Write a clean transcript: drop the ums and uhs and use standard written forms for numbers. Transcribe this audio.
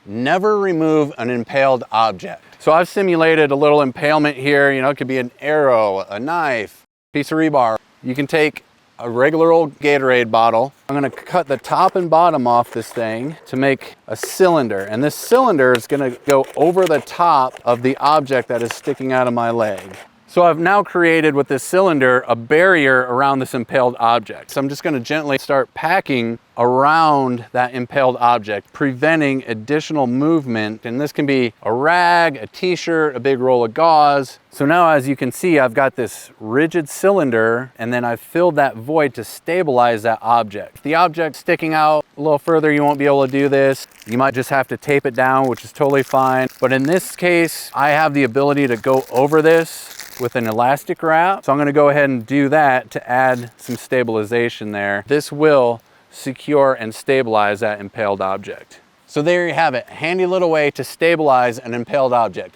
never remove an impaled object. So I've simulated a little impalement here. You know, it could be an arrow, a knife, piece of rebar. You can take a regular old Gatorade bottle. I'm gonna cut the top and bottom off this thing to make a cylinder. And this cylinder is gonna go over the top of the object that is sticking out of my leg. So I've now created with this cylinder a barrier around this impaled object. So I'm just gonna gently start packing around that impaled object, preventing additional movement. And this can be a rag, a t-shirt, a big roll of gauze. So now, as you can see, I've got this rigid cylinder, and then I've filled that void to stabilize that object. If the object's sticking out a little further, you won't be able to do this. You might just have to tape it down, which is totally fine. But in this case, I have the ability to go over this with an elastic wrap. So I'm gonna go ahead and do that to add some stabilization there. This will secure and stabilize that impaled object. So there you have it, handy little way to stabilize an impaled object.